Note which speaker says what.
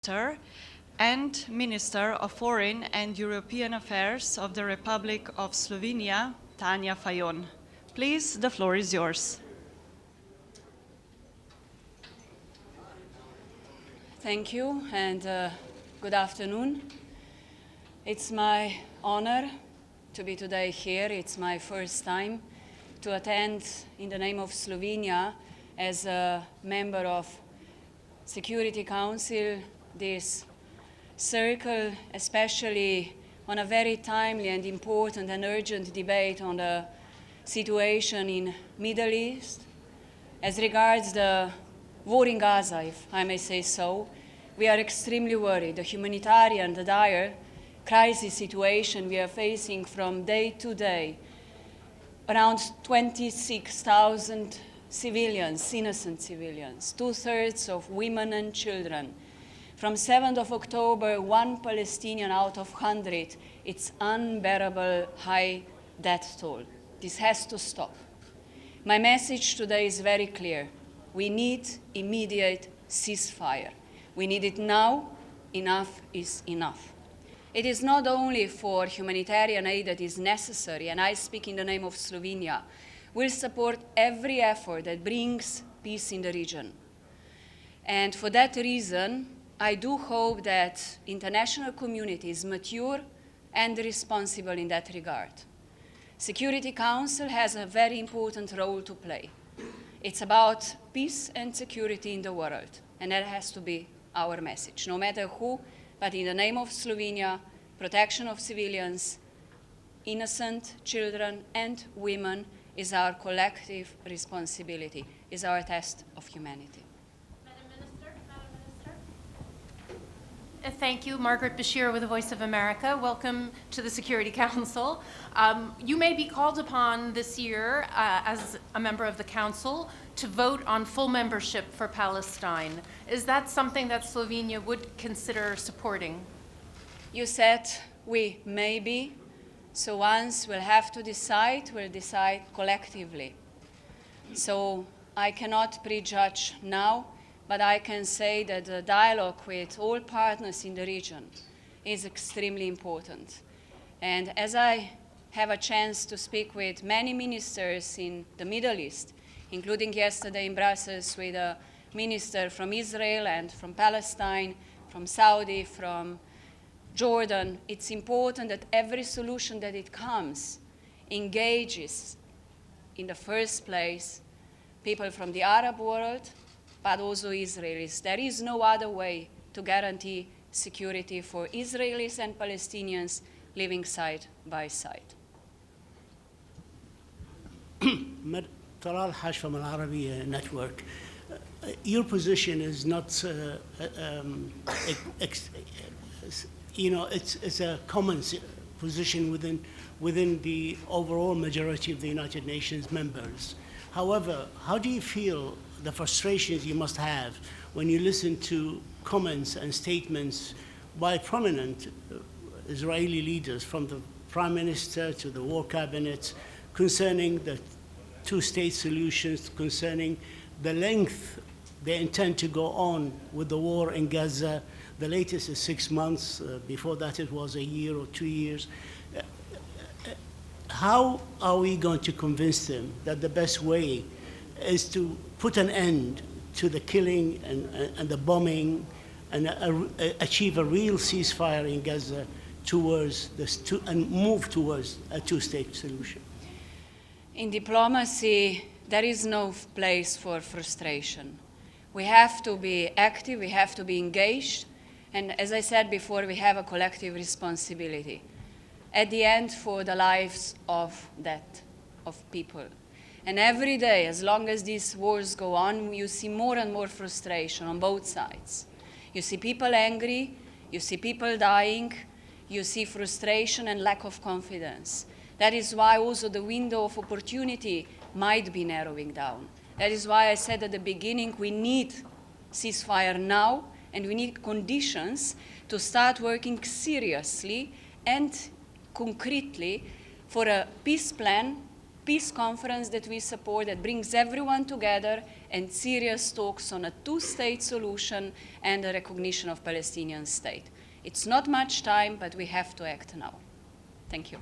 Speaker 1: Minister and Minister of Foreign and European Affairs of the Republic of Slovenia, Tanja Fajon. Please, the floor is yours.
Speaker 2: Thank you and good afternoon. It's my honor to be today here. It's my first time to attend in the name of Slovenia as a member of Security Council this circle, especially on a very timely and important and urgent debate on the situation in Middle East. As regards the war in Gaza, if I may say so, we are extremely worried. The humanitarian, the dire crisis situation we are facing from day to day, around 26,000 civilians, innocent civilians, 2/3 of women and children. From 7th of October, 1 Palestinian out of 100, it's unbearable high death toll. This has to stop. My message today is very clear. We need immediate ceasefire. We need it now. Enough is enough. It is not only for humanitarian aid that is necessary, and I speak in the name of Slovenia. We'll support every effort that brings peace in the region. And for that reason, I do hope that international community is mature and responsible in that regard. Security Council has a very important role to play. It's about peace and security in the world, and that has to be our message, no matter who, but in the name of Slovenia, protection of civilians, innocent children and women is our collective responsibility, is our test of humanity.
Speaker 3: Thank you, Margaret Bashir with the Voice of America. Welcome to the Security Council. You may be called upon this year as a member of the Council to vote on full membership for Palestine. Is that something that Slovenia would consider supporting?
Speaker 2: You said we may be, so once we'll have to decide, we'll decide collectively. So I cannot prejudge now, but I can say that the dialogue with all partners in the region is extremely important. And as I have a chance to speak with many ministers in the Middle East, including yesterday in Brussels with a minister from Israel and from Palestine, from Saudi, from Jordan, it's important that every solution that it comes engages, in the first place, people from the Arab world, but also Israelis. There is no other way to guarantee security for Israelis and Palestinians living side by side.
Speaker 4: Talal Hash from Al Arabiya Network. Your position is not, it's a common position within the overall majority of the United Nations members. However, how do you feel the frustrations you must have when you listen to comments and statements by prominent Israeli leaders, from the Prime Minister to the War Cabinet, concerning the two-state solutions, concerning the length they intend to go on with the war in Gaza? The latest is 6 months. Before that, it was a year or 2 years. How are we going to convince them that the best way is to put an end to the killing and the bombing and achieve a real ceasefire in Gaza and move towards a two-state solution?
Speaker 2: In diplomacy, there is no place for frustration. We have to be active, we have to be engaged, and as I said before, we have a collective responsibility at the end for the lives of people. And every day, as long as these wars go on, you see more and more frustration on both sides. You see people angry, you see people dying, you see frustration and lack of confidence. That is why also the window of opportunity might be narrowing down. That is why I said at the beginning, we need ceasefire now, and we need conditions to start working seriously and concretely for a peace plan peace conference that we support that brings everyone together and serious talks on a two-state solution and a recognition of Palestinian state. It's not much time, but we have to act now. Thank you.